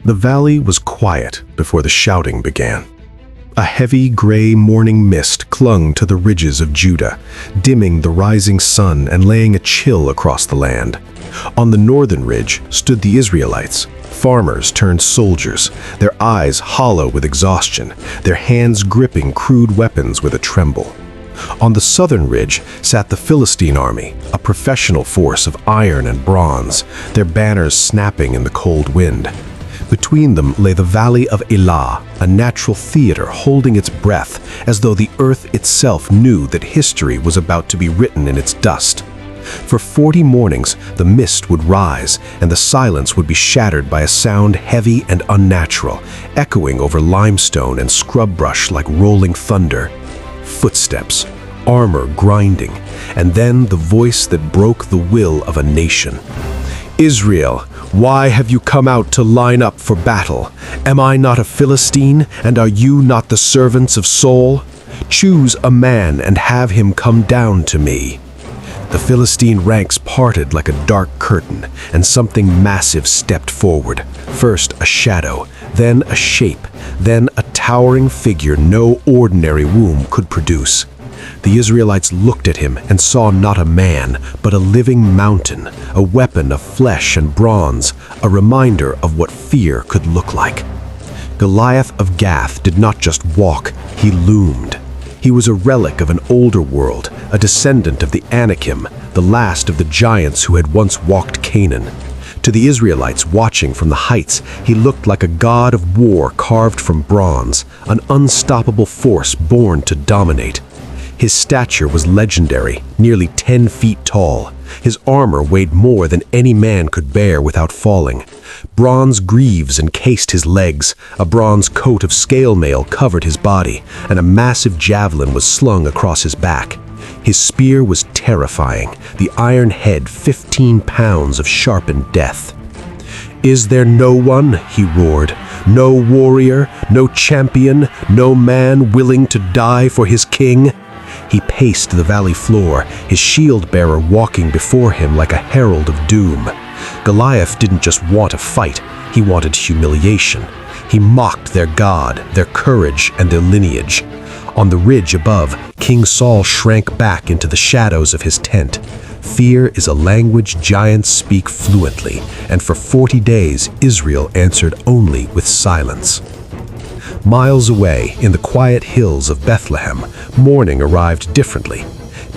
The valley was quiet before the shouting began. A heavy gray morning mist clung to the ridges of Judah, dimming the rising sun and laying a chill across the land. On the northern ridge stood the Israelites, farmers turned soldiers, their eyes hollow with exhaustion, their hands gripping crude weapons with a tremble. On the southern ridge sat the Philistine army, a professional force of iron and bronze, their banners snapping in the cold wind. Between them lay the valley of Elah, a natural theater holding its breath as though the earth itself knew that history was about to be written in its dust. For 40 mornings, the mist would rise and the silence would be shattered by a sound heavy and unnatural, echoing over limestone and scrub brush like rolling thunder. Footsteps, armor grinding, and then the voice that broke the will of a nation. Israel, why have you come out to line up for battle? Am I not a Philistine, and are you not the servants of Saul? Choose a man and have him come down to me. The Philistine ranks parted like a dark curtain, and something massive stepped forward. First a shadow, then a shape, then a towering figure no ordinary womb could produce. The Israelites looked at him and saw not a man, but a living mountain, a weapon of flesh and bronze, a reminder of what fear could look like. Goliath of Gath did not just walk, he loomed. He was a relic of an older world, a descendant of the Anakim, the last of the giants who had once walked Canaan. To the Israelites watching from the heights, he looked like a god of war carved from bronze, an unstoppable force born to dominate. His stature was legendary, nearly 10 feet tall. His armor weighed more than any man could bear without falling. Bronze greaves encased his legs, a bronze coat of scale mail covered his body, and a massive javelin was slung across his back. His spear was terrifying, the iron head 15 pounds of sharpened death. "Is there no one," he roared, "no warrior, no champion, no man willing to die for his king?" He paced the valley floor, his shield-bearer walking before him like a herald of doom. Goliath didn't just want a fight, he wanted humiliation. He mocked their god, their courage, and their lineage. On the ridge above, King Saul shrank back into the shadows of his tent. Fear is a language giants speak fluently, and for 40 days Israel answered only with silence. Miles away, in the quiet hills of Bethlehem, morning arrived differently.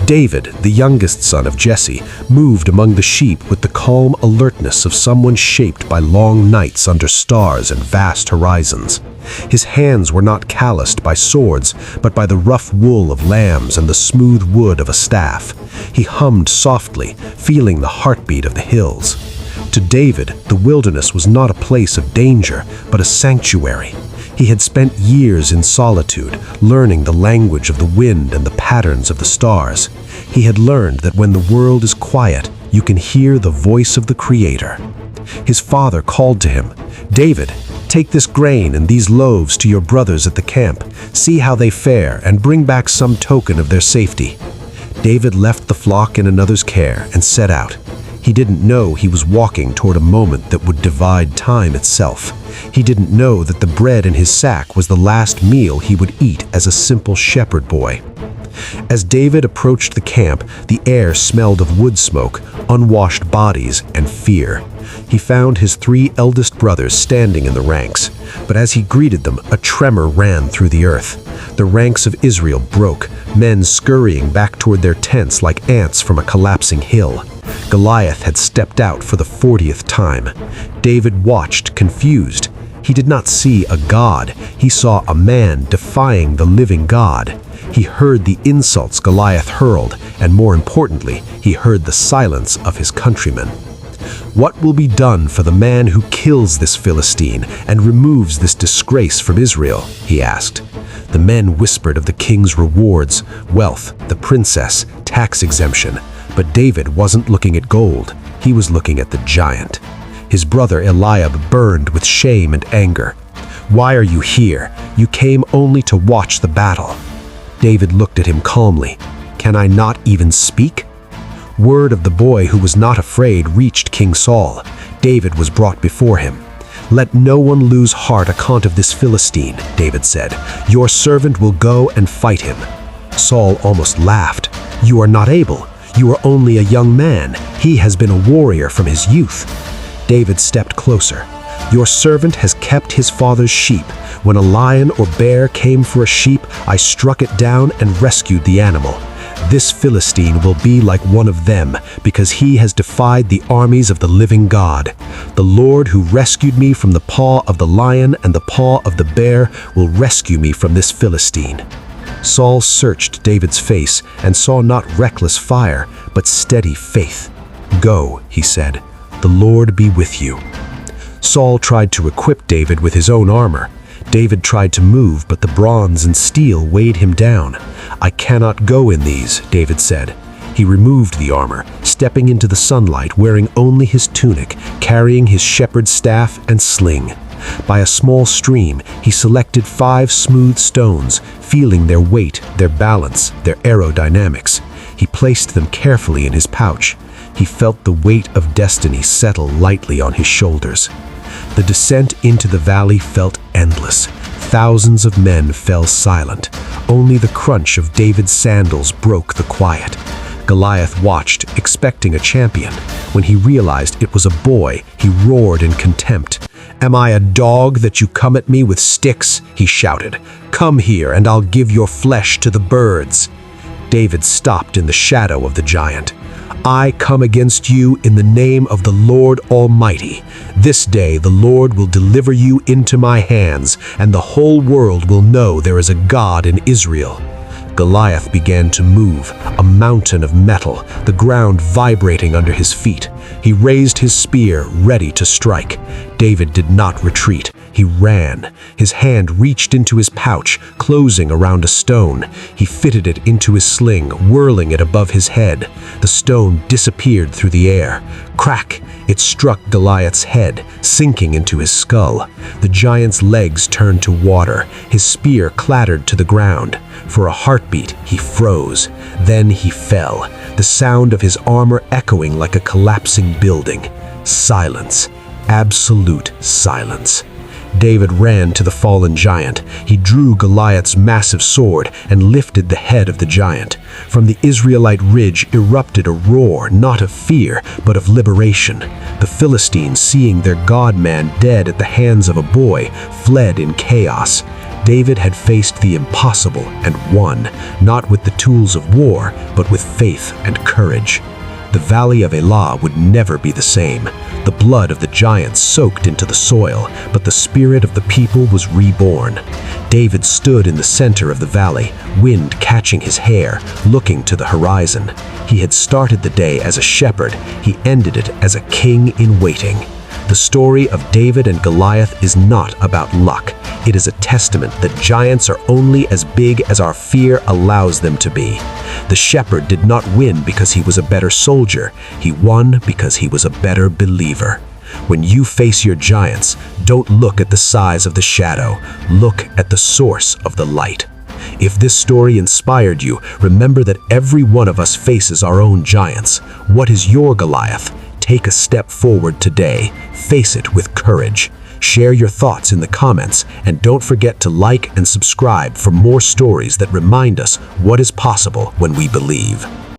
David, the youngest son of Jesse, moved among the sheep with the calm alertness of someone shaped by long nights under stars and vast horizons. His hands were not calloused by swords, but by the rough wool of lambs and the smooth wood of a staff. He hummed softly, feeling the heartbeat of the hills. To David, the wilderness was not a place of danger, but a sanctuary. He had spent years in solitude, learning the language of the wind and the patterns of the stars. He had learned that when the world is quiet, you can hear the voice of the Creator. His father called to him, "David, take this grain and these loaves to your brothers at the camp. See how they fare and bring back some token of their safety." David left the flock in another's care and set out. He didn't know he was walking toward a moment that would divide time itself. He didn't know that the bread in his sack was the last meal he would eat as a simple shepherd boy. As David approached the camp, the air smelled of wood smoke, unwashed bodies, and fear. He found his 3 eldest brothers standing in the ranks, but as he greeted them, a tremor ran through the earth. The ranks of Israel broke, men scurrying back toward their tents like ants from a collapsing hill. Goliath had stepped out for the 40th time. David watched, confused. He did not see a god, he saw a man defying the living God. He heard the insults Goliath hurled, and more importantly, he heard the silence of his countrymen. "What will be done for the man who kills this Philistine and removes this disgrace from Israel?" he asked. The men whispered of the king's rewards, wealth, the princess, tax exemption. But David wasn't looking at gold, he was looking at the giant. His brother Eliab burned with shame and anger. "Why are you here? You came only to watch the battle." David looked at him calmly. "Can I not even speak?" Word of the boy who was not afraid reached King Saul. David was brought before him. "Let no one lose heart on account of this Philistine," David said. "Your servant will go and fight him." Saul almost laughed. "You are not able. You are only a young man. He has been a warrior from his youth." David stepped closer. "Your servant has kept his father's sheep. When a lion or bear came for a sheep, I struck it down and rescued the animal. This Philistine will be like one of them, because he has defied the armies of the living God. The Lord who rescued me from the paw of the lion and the paw of the bear will rescue me from this Philistine." Saul searched David's face and saw not reckless fire, but steady faith. "Go," he said. "The Lord be with you." Saul tried to equip David with his own armor. David tried to move, but the bronze and steel weighed him down. "I cannot go in these," David said. He removed the armor, stepping into the sunlight wearing only his tunic, carrying his shepherd's staff and sling. By a small stream, he selected 5 smooth stones, feeling their weight, their balance, their aerodynamics. He placed them carefully in his pouch. He felt the weight of destiny settle lightly on his shoulders. The descent into the valley felt endless. Thousands of men fell silent. Only the crunch of David's sandals broke the quiet. Goliath watched, expecting a champion. When he realized it was a boy, he roared in contempt. "Am I a dog that you come at me with sticks?" he shouted. "Come here and I'll give your flesh to the birds." David stopped in the shadow of the giant. "I come against you in the name of the Lord Almighty. This day the Lord will deliver you into my hands, and the whole world will know there is a God in Israel." Goliath began to move, a mountain of metal, the ground vibrating under his feet. He raised his spear, ready to strike. David did not retreat. He ran. His hand reached into his pouch, closing around a stone. He fitted it into his sling, whirling it above his head. The stone disappeared through the air. Crack! It struck Goliath's head, sinking into his skull. The giant's legs turned to water. His spear clattered to the ground. For a heartbeat, he froze. Then he fell, the sound of his armor echoing like a collapsing building. Silence. Absolute silence. David ran to the fallen giant. He drew Goliath's massive sword and lifted the head of the giant. From the Israelite ridge erupted a roar, not of fear, but of liberation. The Philistines, seeing their God-man dead at the hands of a boy, fled in chaos. David had faced the impossible and won, not with the tools of war, but with faith and courage. The valley of Elah would never be the same. The blood of the giants soaked into the soil, but the spirit of the people was reborn. David stood in the center of the valley, wind catching his hair, looking to the horizon. He had started the day as a shepherd. He ended it as a king in waiting. The story of David and Goliath is not about luck. It is a testament that giants are only as big as our fear allows them to be. The shepherd did not win because he was a better soldier. He won because he was a better believer. When you face your giants, don't look at the size of the shadow. Look at the source of the light. If this story inspired you, remember that every one of us faces our own giants. What is your Goliath? Take a step forward today. Face it with courage. Share your thoughts in the comments, and don't forget to like and subscribe for more stories that remind us what is possible when we believe.